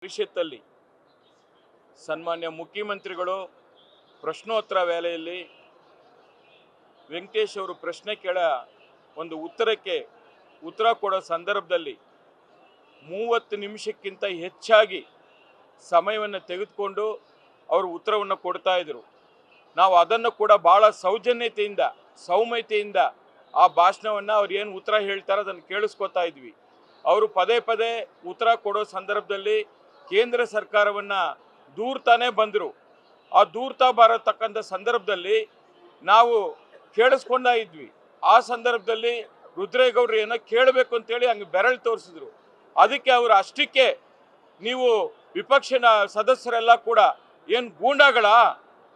ಭವಿಷ್ಯದಲ್ಲಿ ಸನ್ಮಾನ್ಯ ಮುಖ್ಯಮಂತ್ರಿಗಳು ಪ್ರಶ್ನೋತ್ತರ ವೇಳೆಯಲ್ಲಿ ವೆಂಕಟೇಶ್ ಅವರು ಪ್ರಶ್ನೆ ಕೇಳ ಒಂದು ಉತ್ತರ ಕೊಡೋ ಸಂದರ್ಭದಲ್ಲಿ 30 ನಿಮಿಷಕ್ಕಿಂತ ಹೆಚ್ಚಾಗಿ ಸಮಯವನ್ನು ತೆಗೆದುಕೊಂಡು ಅವರು ಉತ್ತರವನ್ನು ಕೊಡ್ತಾ ಇದ್ರು. ನಾವು ಅದನ್ನು ಕೂಡ ಬಹಳ ಸೌಜನ್ಯತೆಯಿಂದ ಸೌಮ್ಯತೆಯಿಂದ ಆ ಭಾಷಣವನ್ನು ಅವ್ರು ಏನು ಉತ್ತರ ಹೇಳ್ತಾರೆ ಅದನ್ನು ಕೇಳಿಸ್ಕೊತಾ ಇದ್ವಿ. ಅವರು ಪದೇ ಪದೇ ಉತ್ತರ ಕೊಡೋ ಸಂದರ್ಭದಲ್ಲಿ ಕೇಂದ್ರ ಸರ್ಕಾರವನ್ನು ದೂರ್ತಾನೆ ಬಂದರು. ಆ ದೂರ್ತಾ ಬರತಕ್ಕಂಥ ಸಂದರ್ಭದಲ್ಲಿ ನಾವು ಕೇಳಿಸ್ಕೊಂಡಾ ಇದ್ವಿ. ಆ ಸಂದರ್ಭದಲ್ಲಿ ರುದ್ರೇಗೌಡರು ಏನೋ ಕೇಳಬೇಕು ಅಂತೇಳಿ ಹಂಗೆ ಬೆರಳು ತೋರಿಸಿದ್ರು. ಅದಕ್ಕೆ ಅವರು ಅಷ್ಟಕ್ಕೆ ನೀವು ವಿಪಕ್ಷ ಸದಸ್ಯರೆಲ್ಲ ಕೂಡ ಏನು ಗೂಂಡಾಗಳ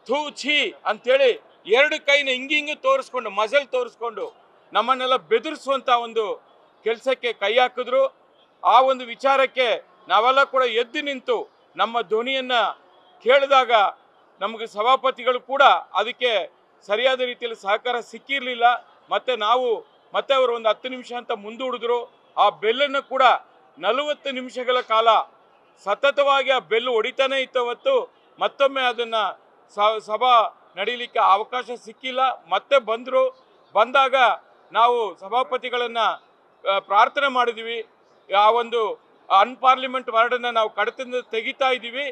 ಥೂ ಛೀ ಅಂಥೇಳಿ 2 ಕೈನ ಹಿಂಗೆ ತೋರಿಸ್ಕೊಂಡು ಮಜಲ್ ತೋರಿಸ್ಕೊಂಡು ನಮ್ಮನ್ನೆಲ್ಲ ಬೆದರಿಸುವಂಥ ಒಂದು ಕೆಲಸಕ್ಕೆ ಕೈ ಹಾಕಿದ್ರು. ಆ ಒಂದು ವಿಚಾರಕ್ಕೆ ನಾವೆಲ್ಲ ಕೂಡ ಎದ್ದು ನಿಂತು ನಮ್ಮ ಧ್ವನಿಯನ್ನು ಕೇಳಿದಾಗ ನಮಗೆ ಸಭಾಪತಿಗಳು ಕೂಡ ಅದಕ್ಕೆ ಸರಿಯಾದ ರೀತಿಯಲ್ಲಿ ಸಹಕಾರ ಸಿಕ್ಕಿರಲಿಲ್ಲ. ಮತ್ತೆ ಅವರು ಒಂದು 10 ನಿಮಿಷ ಅಂತ ಮುಂದೂಡಿದ್ರು. ಆ ಬೆಲ್ಲನ್ನು ಕೂಡ 40 ನಿಮಿಷಗಳ ಕಾಲ ಸತತವಾಗಿ ಆ ಬೆಲ್ಲು ಹೊಡಿತಾನೆ ಇತ್ತು. ಅವತ್ತು ಮತ್ತೊಮ್ಮೆ ಅದನ್ನು ಸಭಾ ನಡೀಲಿಕ್ಕೆ ಅವಕಾಶ ಸಿಕ್ಕಿಲ್ಲ. ಮತ್ತೆ ಬಂದಾಗ ನಾವು ಸಭಾಪತಿಗಳನ್ನು ಪ್ರಾರ್ಥನೆ ಮಾಡಿದ್ವಿ. ಆ ಒಂದು ಅನ್ಪಾರ್ಲಿಮೆಂಟ್ ವರ್ಡನ್ನು ನಾವು ಕಡತದಿಂದ ತೆಗಿತಾ ಇದ್ದೀವಿ,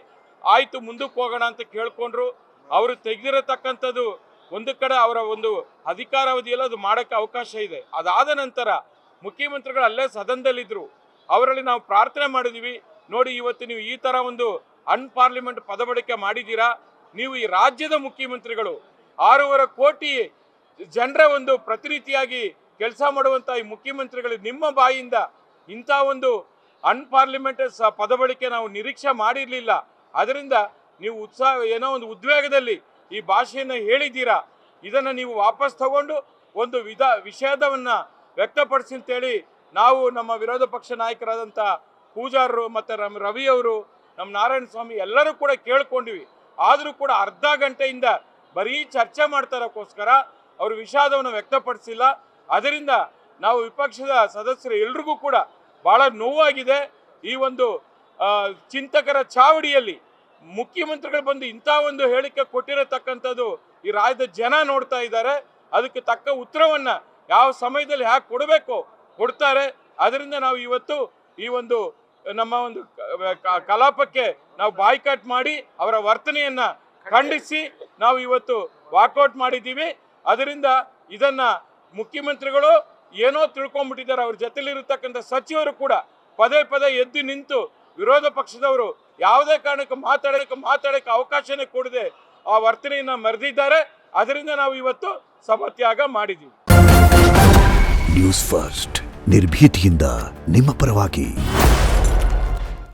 ಆಯಿತು ಮುಂದಕ್ಕೆ ಹೋಗೋಣ ಅಂತ ಕೇಳ್ಕೊಂಡ್ರು. ಅವರು ತೆಗೆದಿರತಕ್ಕಂಥದ್ದು ಒಂದು ಕಡೆ ಅವರ ಒಂದು ಅಧಿಕಾರಾವಧಿಯಲ್ಲಿ ಅದು ಮಾಡೋಕ್ಕೆ ಅವಕಾಶ ಇದೆ. ಅದಾದ ನಂತರ ಮುಖ್ಯಮಂತ್ರಿಗಳು ಅಲ್ಲೇ ಸದನದಲ್ಲಿದ್ದರು. ಅವರಲ್ಲಿ ನಾವು ಪ್ರಾರ್ಥನೆ ಮಾಡಿದ್ವಿ, ನೋಡಿ ಇವತ್ತು ನೀವು ಈ ಥರ ಒಂದು ಅನ್ಪಾರ್ಲಿಮೆಂಟ್ ಪದಬಳಕೆ ಮಾಡಿದ್ದೀರಾ. ನೀವು ಈ ರಾಜ್ಯದ ಮುಖ್ಯಮಂತ್ರಿಗಳು 6.5 ಕೋಟಿ ಜನರ ಒಂದು ಪ್ರತಿನಿಧಿಯಾಗಿ ಕೆಲಸ ಮಾಡುವಂಥ ಈ ಮುಖ್ಯಮಂತ್ರಿಗಳು ನಿಮ್ಮ ಬಾಯಿಯಿಂದ ಇಂಥ ಒಂದು ಅನ್ಪಾರ್ಲಿಮೆಂಟ್ ಪದಬಳಕೆ ನಾವು ನಿರೀಕ್ಷೆ ಮಾಡಿರಲಿಲ್ಲ. ಅದರಿಂದ ನೀವು ಏನೋ ಒಂದು ಉದ್ವೇಗದಲ್ಲಿ ಈ ಭಾಷೆಯನ್ನು ಹೇಳಿದ್ದೀರಾ. ಇದನ್ನು ನೀವು ವಾಪಸ್ ತಗೊಂಡು ಒಂದು ವಿಷಾದವನ್ನು ವ್ಯಕ್ತಪಡಿಸಿ ಅಂತೇಳಿ ನಾವು ನಮ್ಮ ವಿರೋಧ ಪಕ್ಷ ನಾಯಕರಾದಂಥ ಪೂಜಾರರು ಮತ್ತು ರವಿ ಅವರು, ನಮ್ಮ ನಾರಾಯಣ ಸ್ವಾಮಿ ಎಲ್ಲರೂ ಕೂಡ ಕೇಳ್ಕೊಂಡಿವಿ. ಆದರೂ ಕೂಡ ಅರ್ಧ ಗಂಟೆಯಿಂದ ಬರೀ ಚರ್ಚೆ ಮಾಡ್ತಾರಕ್ಕೋಸ್ಕರ ಅವರು ವಿಷಾದವನ್ನು ವ್ಯಕ್ತಪಡಿಸಿಲ್ಲ. ಅದರಿಂದ ನಾವು ವಿಪಕ್ಷದ ಸದಸ್ಯರು ಎಲ್ರಿಗೂ ಕೂಡ ಭಾಳ ನೋವಾಗಿದೆ. ಈ ಒಂದು ಚಿಂತಕರ ಚಾವಡಿಯಲ್ಲಿ ಮುಖ್ಯಮಂತ್ರಿಗಳು ಬಂದು ಇಂಥ ಒಂದು ಹೇಳಿಕೆ ಕೊಟ್ಟಿರತಕ್ಕಂಥದ್ದು ಈ ರಾಜ್ಯದ ಜನ ನೋಡ್ತಾ ಇದ್ದಾರೆ. ಅದಕ್ಕೆ ತಕ್ಕ ಉತ್ತರವನ್ನು ಯಾವ ಸಮಯದಲ್ಲಿ ಹ್ಯಾಕೆ ಕೊಡಬೇಕು ಕೊಡ್ತಾರೆ. ಅದರಿಂದ ನಾವು ಇವತ್ತು ಈ ಒಂದು ನಮ್ಮ ಒಂದು ಕಲಾಪಕ್ಕೆ ನಾವು ಬಾಯ್ಕಾಟ್ ಮಾಡಿ ಅವರ ವರ್ತನೆಯನ್ನು ಖಂಡಿಸಿ ನಾವು ಇವತ್ತು ವಾಕೌಟ್ ಮಾಡಿದ್ದೀವಿ. ಅದರಿಂದ ಇದನ್ನು ಮುಖ್ಯಮಂತ್ರಿಗಳು ಏನೋ ತಿಳ್ಕೊಂಡ್ಬಿಟ್ಟಿದ್ದಾರೆ. ಅವ್ರ ಜೊತೆಲಿರತಕ್ಕಂಥ ಸಚಿವರು ಕೂಡ ಪದೇ ಎದ್ದು ನಿಂತು ವಿರೋಧ ಪಕ್ಷದವರು ಯಾವುದೇ ಕಾರಣಕ್ಕೆ ಮಾತಾಡೋಕ್ಕೆ ಅವಕಾಶನೇ ಕೊಡದೆ ಆ ವರ್ತನೆಯನ್ನು ಮೆರೆದಿದ್ದಾರೆ. ಅದರಿಂದ ನಾವು ಇವತ್ತು ಸಭಾತ್ಯಾಗ ಮಾಡಿದ್ದೀವಿ. ನ್ಯೂಸ್ ಫಸ್ಟ್ ನಿರ್ಭೀತಿಯಿಂದ ನಿಮ್ಮ ಪರವಾಗಿ.